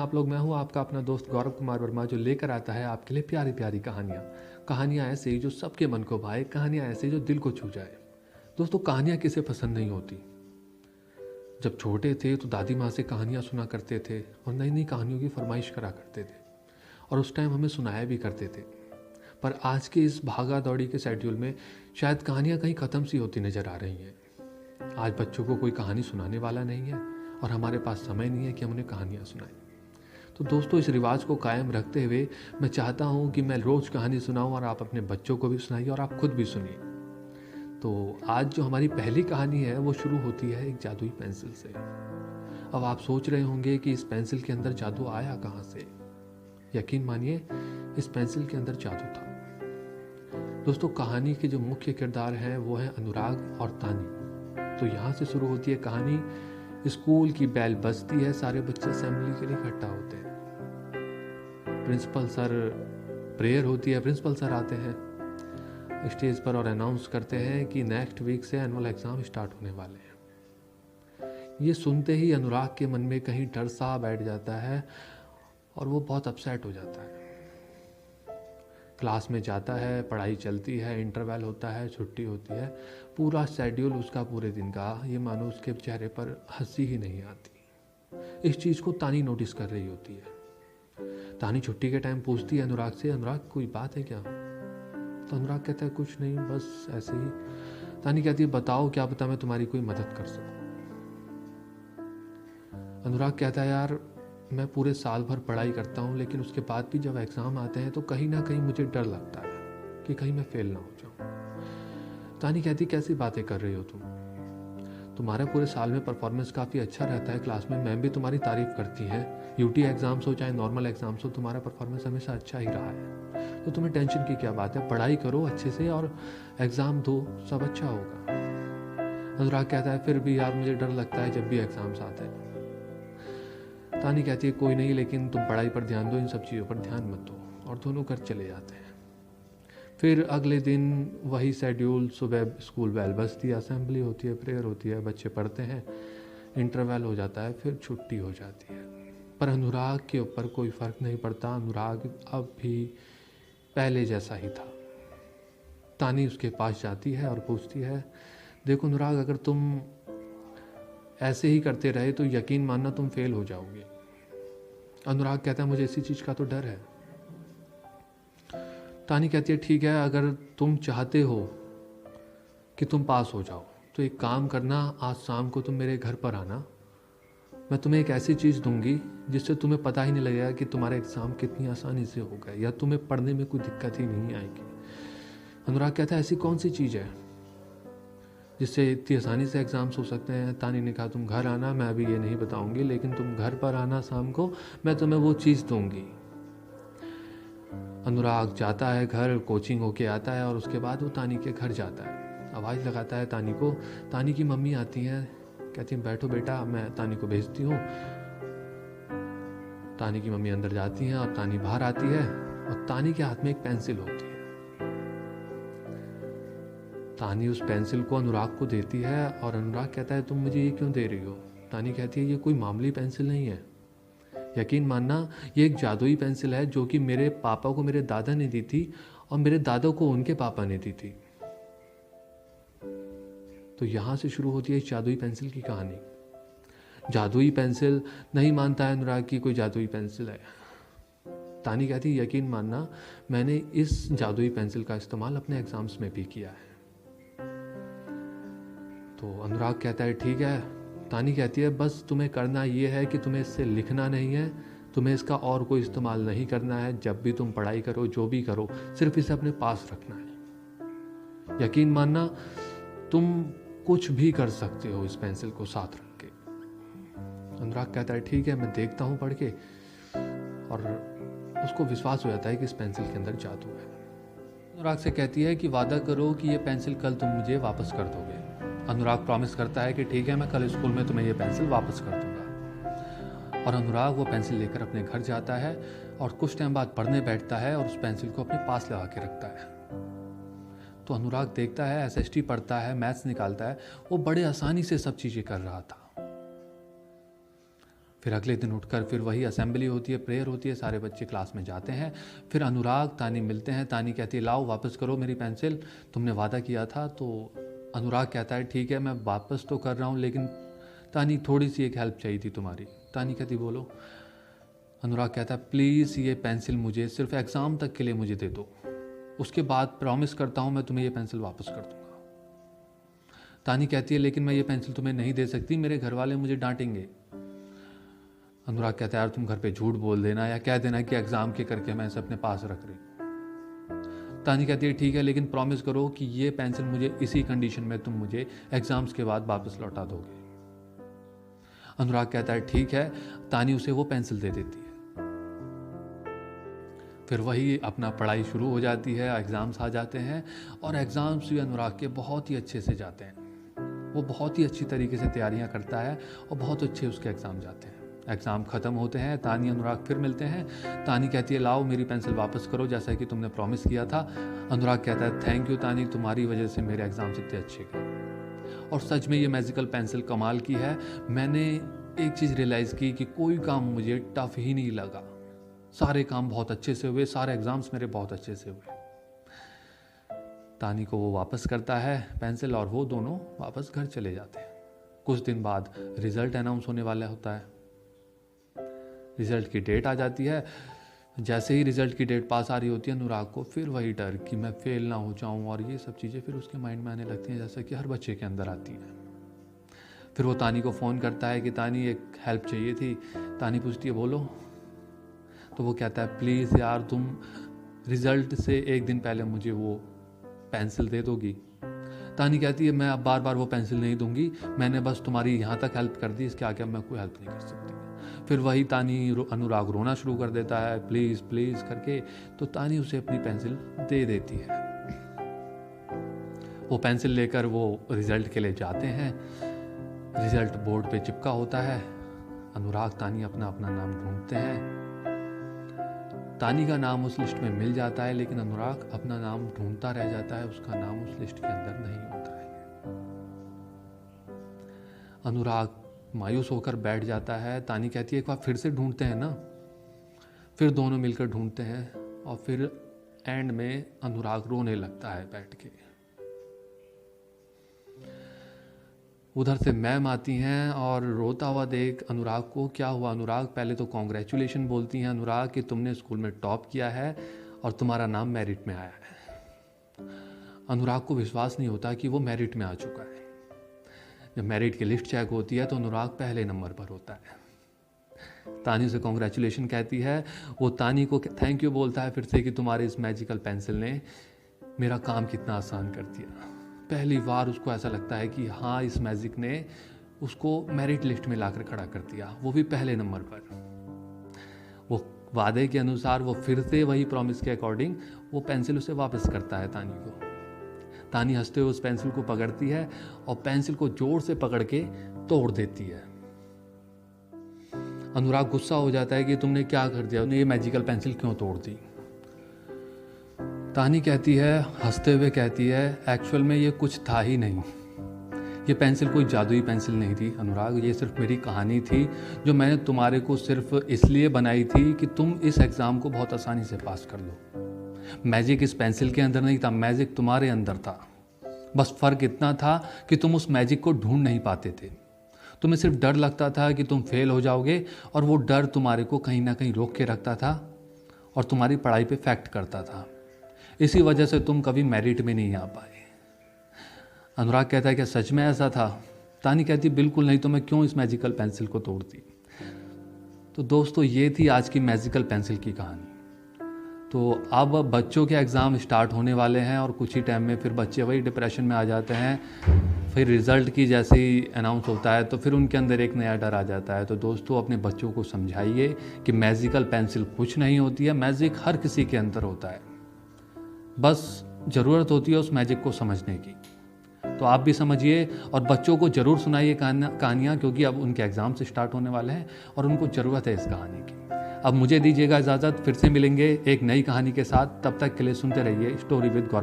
आप लोग। मैं हूं आपका अपना दोस्त गौरव कुमार वर्मा, जो लेकर आता है आपके लिए प्यारी प्यारी कहानियाँ ऐसी जो सबके मन को भाए, कहानियाँ ऐसी जो दिल को छू जाए। दोस्तों, कहानियाँ किसे पसंद नहीं होती। जब छोटे थे तो दादी माँ से कहानियाँ सुना करते थे और नई नई कहानियों की फरमाइश करा करते थे और उस टाइम हमें सुनाया भी करते थे। पर आज के इस भागा दौड़ी के शेड्यूल में शायद कहानियाँ कहीं ख़त्म सी होती नज़र आ रही हैं। आज बच्चों को कोई कहानी सुनाने वाला नहीं है और हमारे पास समय नहीं है कि हम उन्हें कहानियाँ सुनाएं। तो दोस्तों, इस रिवाज को कायम रखते हुए मैं चाहता हूँ कि मैं रोज़ कहानी सुनाऊँ और आप अपने बच्चों को भी सुनाइए और आप खुद भी सुनिए। तो आज जो हमारी पहली कहानी है वो शुरू होती है एक जादुई पेंसिल से। अब आप सोच रहे होंगे कि इस पेंसिल के अंदर जादू आया कहाँ से। यकीन मानिए, इस पेंसिल के अंदर जादू था। दोस्तों, कहानी के जो मुख्य किरदार हैं वो है अनुराग और तानी। तो यहाँ से शुरू होती है कहानी। स्कूल की बेल बजती है, सारे बच्चे असेंबली के लिए इकट्ठा होते हैं। प्रिंसिपल सर, प्रेयर होती है, प्रिंसिपल सर आते हैं स्टेज पर और अनाउंस करते हैं कि नेक्स्ट वीक से एनुअल एग्ज़ाम स्टार्ट होने वाले हैं। ये सुनते ही अनुराग के मन में कहीं डर सा बैठ जाता है और वो बहुत अपसेट हो जाता है। क्लास में जाता है, पढ़ाई चलती है, इंटरवल होता है, छुट्टी होती है, पूरा शेड्यूल उसका पूरे दिन का, ये मानो उसके चेहरे पर हंसी ही नहीं आती। इस चीज़ को तानी नोटिस कर रही होती है। तानी छुट्टी के टाइम पूछती है अनुराग से, अनुराग कोई बात है क्या? तो अनुराग कहता है कुछ नहीं, बस ऐसे ही। तानी कहती है बताओ, क्या पता मैं तुम्हारी कोई मदद कर सकूं। अनुराग कहता है यार, मैं पूरे साल भर पढ़ाई करता हूँ, लेकिन उसके बाद भी जब एग्ज़ाम आते हैं तो कहीं ना कहीं मुझे डर लगता है कि कहीं मैं फेल ना हो जाऊँ। तानी कहती कैसी बातें कर रही हो तुम? तुम्हारा पूरे साल में परफॉर्मेंस काफ़ी अच्छा रहता है क्लास में, मैम भी तुम्हारी तारीफ़ करती हैं। यूटी एग्ज़ाम्स हो चाहे नॉर्मल एग्ज़ाम्स हो, तुम्हारा परफॉर्मेंस हमेशा अच्छा ही रहा है। तो तुम्हें टेंशन की क्या बात है? पढ़ाई करो अच्छे से और एग्ज़ाम दो, सब अच्छा होगा। अनुराग कहता है फिर भी यार मुझे डर लगता है जब भी एग्ज़ाम्स आते हैं। तानी कहती है कोई नहीं, लेकिन तुम पढ़ाई पर ध्यान दो, इन सब चीज़ों पर ध्यान मत दो। और दोनों घर चले जाते हैं। फिर अगले दिन वही शेड्यूल, सुबह स्कूल बेल बजती है, असेंबली होती है, प्रेयर होती है, बच्चे पढ़ते हैं, इंटरवल हो जाता है, फिर छुट्टी हो जाती है। पर अनुराग के ऊपर कोई फ़र्क नहीं पड़ता। अनुराग अब भी पहले जैसा ही था। तानी उसके पास जाती है और पूछती है देखो अनुराग, अगर तुम ऐसे ही करते रहे तो यकीन मानना तुम फेल हो जाओगे। अनुराग कहता है मुझे इसी चीज़ का तो डर है। तानी कहती है ठीक है, अगर तुम चाहते हो कि तुम पास हो जाओ तो एक काम करना, आज शाम को तुम मेरे घर पर आना। मैं तुम्हें एक ऐसी चीज़ दूंगी जिससे तुम्हें पता ही नहीं लगेगा कि तुम्हारा एग्ज़ाम कितनी आसानी से हो गया या तुम्हें पढ़ने में कोई दिक्कत ही नहीं आएगी। अनुराग कहता है ऐसी कौन सी चीज़ है जिससे इतनी आसानी से एग्ज़ाम्स हो सकते हैं? तानी ने कहा तुम घर आना, मैं अभी ये नहीं बताऊंगी, लेकिन तुम घर पर आना शाम को, मैं तुम्हें वो चीज़ दूंगी। अनुराग जाता है घर, कोचिंग होके आता है और उसके बाद वो तानी के घर जाता है, आवाज़ लगाता है तानी को। तानी की मम्मी आती हैं, कहती हैं बैठो बेटा, मैं तानी को भेजती हूँ। तानी की मम्मी अंदर जाती हैं और तानी बाहर आती है और तानी के हाथ में एक पेंसिल होती है। तानी उस पेंसिल को अनुराग को देती है और अनुराग कहता है तुम मुझे ये क्यों दे रही हो? तानी कहती है ये कोई मामूली पेंसिल नहीं है, यकीन मानना ये एक जादुई पेंसिल है जो कि मेरे पापा को मेरे दादा ने दी थी और मेरे दादा को उनके पापा ने दी थी। तो यहाँ से शुरू होती है इस जादुई पेंसिल की कहानी। जादुई पेंसिल नहीं मानता है अनुराग की कोई जादुई पेंसिल है। तानी कहती है यकीन मानना, मैंने इस जादुई पेंसिल का इस्तेमाल अपने एग्जाम्स में भी किया है। तो अनुराग कहता है ठीक है। तानी कहती है बस तुम्हें करना ये है कि तुम्हें इससे लिखना नहीं है, तुम्हें इसका और कोई इस्तेमाल नहीं करना है। जब भी तुम पढ़ाई करो, जो भी करो, सिर्फ इसे अपने पास रखना है। यकीन मानना, तुम कुछ भी कर सकते हो इस पेंसिल को साथ रख के। अनुराग कहता है ठीक है, मैं देखता हूँ पढ़ के। और उसको विश्वास हो जाता है कि इस पेंसिल के अंदर जादू है। अनुराग से कहती है कि वादा करो कि ये पेंसिल कल तुम मुझे वापस कर दोगे। अनुराग प्रॉमिस करता है कि ठीक है, मैं कल स्कूल में तुम्हें ये पेंसिल वापस कर दूंगा। और अनुराग वो पेंसिल लेकर अपने घर जाता है और कुछ टाइम बाद पढ़ने बैठता है और उस पेंसिल को अपने पास लगा के रखता है। तो अनुराग देखता है, एसएसटी पढ़ता है, मैथ्स निकालता है, वो बड़े आसानी से सब चीज़ें कर रहा था। फिर अगले दिन उठकर फिर वही असेंबली होती है, प्रेयर होती है, सारे बच्चे क्लास में जाते हैं। फिर अनुराग तानी मिलते हैं। तानी कहती है लाओ वापस करो मेरी पेंसिल, तुमने वादा किया था। तो अनुराग कहता है ठीक है मैं वापस तो कर रहा हूँ, लेकिन तानी थोड़ी सी एक हेल्प चाहिए थी तुम्हारी। तानी कहती बोलो। अनुराग कहता है प्लीज़ ये पेंसिल मुझे सिर्फ एग्ज़ाम तक के लिए मुझे दे दो, उसके बाद प्रॉमिस करता हूँ मैं तुम्हें ये पेंसिल वापस कर दूंगा। तानी कहती है लेकिन मैं ये पेंसिल तुम्हें नहीं दे सकती, मेरे घर वाले मुझे डांटेंगे। अनुराग कहता है यार तुम घर पे झूठ बोल देना या कह देना कि एग्ज़ाम के करके मैं इसे अपने पास रख रही। तानी कहती है ठीक है लेकिन प्रॉमिस करो कि ये पेंसिल मुझे इसी कंडीशन में तुम मुझे एग्ज़ाम्स के बाद वापस लौटा दोगे। अनुराग कहता है ठीक है। तानी उसे वो पेंसिल दे देती है। फिर वही अपना पढ़ाई शुरू हो जाती है, एग्ज़ाम्स आ जाते हैं और एग्ज़ाम्स भी अनुराग के बहुत ही अच्छे से जाते हैं। वो बहुत ही अच्छी तरीके से तैयारियां करता है और बहुत अच्छे उसके एग्ज़ाम जाते हैं। एग्ज़ाम ख़त्म होते हैं, तानी अनुराग फिर मिलते हैं। तानी कहती है लाओ मेरी पेंसिल वापस करो जैसा कि तुमने प्रॉमिस किया था। अनुराग कहता है थैंक यू तानी, तुम्हारी वजह से मेरे एग्ज़ाम्स इतने अच्छे गए। और सच में ये मैजिकल पेंसिल कमाल की है। मैंने एक चीज़ रियलाइज़ की कि कोई काम मुझे टफ ही नहीं लगा, सारे काम बहुत अच्छे से हुए, सारे एग्ज़ाम्स मेरे बहुत अच्छे से हुए। तानी को वो वापस करता है पेंसिल और वो दोनों वापस घर चले जाते हैं। कुछ दिन बाद रिज़ल्ट अनाउंस होने वाला होता है। रिज़ल्ट की डेट आ जाती है। जैसे ही रिज़ल्ट की डेट पास आ रही होती है, अनुराग को फिर वही डर कि मैं फेल ना हो जाऊं और ये सब चीज़ें फिर उसके माइंड में आने लगती हैं, जैसा कि हर बच्चे के अंदर आती हैं। फिर वो तानी को फ़ोन करता है कि तानी एक हेल्प चाहिए थी। तानी पूछती है बोलो। तो वो कहता है प्लीज़ यार तुम रिज़ल्ट से एक दिन पहले मुझे वो पेंसिल दे दोगी। तानी कहती है मैं अब बार बार वो पेंसिल नहीं दूंगी, मैंने बस तुम्हारी यहाँ तक हेल्प कर दी, इसके आगे मैं कोई हेल्प नहीं कर सकती। फिर वही तानी अनुराग रोना शुरू कर देता है प्लीज़ प्लीज़ करके। तो तानी उसे अपनी पेंसिल दे देती है। वो पेंसिल लेकर वो रिज़ल्ट के लिए जाते हैं। रिज़ल्ट बोर्ड पे चिपका होता है। अनुराग तानी अपना अपना नाम ढूंढते हैं। तानी का नाम उस लिस्ट में मिल जाता है, लेकिन अनुराग अपना नाम ढूंढता रह जाता है, उसका नाम उस लिस्ट के अंदर नहीं होता है। अनुराग मायूस होकर बैठ जाता है। तानी कहती है एक बार फिर से ढूंढते हैं ना। फिर दोनों मिलकर ढूंढते हैं और फिर एंड में अनुराग रोने लगता है बैठ के। उधर से मैम आती हैं और रोता हुआ देख अनुराग को क्या हुआ। अनुराग पहले तो कॉन्ग्रेचुलेशन बोलती हैं अनुराग कि तुमने स्कूल में टॉप किया है और तुम्हारा नाम मेरिट में आया है। अनुराग को विश्वास नहीं होता कि वो मेरिट में आ चुका है। जब मेरिट की लिस्ट चेक होती है तो अनुराग पहले नंबर पर होता है। तानी उसे कॉन्ग्रेचुलेशन कहती है। वो तानी को थैंक यू बोलता है फिर से कि तुम्हारे इस मैजिकल पेंसिल ने मेरा काम कितना आसान कर दिया। पहली बार उसको ऐसा लगता है कि हाँ इस मैजिक ने उसको मेरिट लिस्ट में लाकर खड़ा कर दिया, वो भी पहले नंबर पर। वो वादे के अनुसार वो फिर से वही प्रॉमिस के अकॉर्डिंग वो पेंसिल उसे वापस करता है तानी को। तानी हंसते हुए उस पेंसिल को पकड़ती है और पेंसिल को जोर से पकड़ के तोड़ देती है। अनुराग गुस्सा हो जाता है कि तुमने क्या कर दिया, ये मैजिकल पेंसिल क्यों तोड़ दी। तानी कहती है, हंसते हुए कहती है एक्चुअल में ये कुछ था ही नहीं, ये पेंसिल कोई जादुई पेंसिल नहीं थी अनुराग, ये सिर्फ मेरी कहानी थी जो मैंने तुम्हारे को सिर्फ इसलिए बनाई थी कि तुम इस एग्ज़ाम को बहुत आसानी से पास कर लो। मैजिक इस पेंसिल के अंदर नहीं था, मैजिक तुम्हारे अंदर था। बस फ़र्क इतना था कि तुम उस मैजिक को ढूंढ नहीं पाते थे। तुम्हें सिर्फ डर लगता था कि तुम फेल हो जाओगे और वो डर तुम्हारे को कहीं ना कहीं रोक के रखता था और तुम्हारी पढ़ाई पे इफेक्ट करता था। इसी वजह से तुम कभी मेरिट में नहीं आ पाए। अनुराग कहता है क्या सच में ऐसा था? तानी कहती बिल्कुल नहीं, तो मैं क्यों इस मैजिकल पेंसिल को तोड़ती। तो दोस्तों ये थी आज की मैजिकल पेंसिल की कहानी। तो अब बच्चों के एग्ज़ाम स्टार्ट होने वाले हैं और कुछ ही टाइम में फिर बच्चे वही डिप्रेशन में आ जाते हैं। फिर रिज़ल्ट की जैसे ही अनाउंस होता है तो फिर उनके अंदर एक नया डर आ जाता है। तो दोस्तों अपने बच्चों को समझाइए कि मैजिकल पेंसिल कुछ नहीं होती है, मैजिक हर किसी के अंदर होता है, बस ज़रूरत होती है उस मैजिक को समझने की। तो आप भी समझिए और बच्चों को ज़रूर सुनाइए कहानियाँ, क्योंकि अब उनके एग्ज़ाम से स्टार्ट होने वाले हैं और उनको ज़रूरत है इस कहानी की। अब मुझे दीजिएगा इजाज़त, फिर से मिलेंगे एक नई कहानी के साथ। तब तक के लिए सुनते रहिए स्टोरी विद गौरव।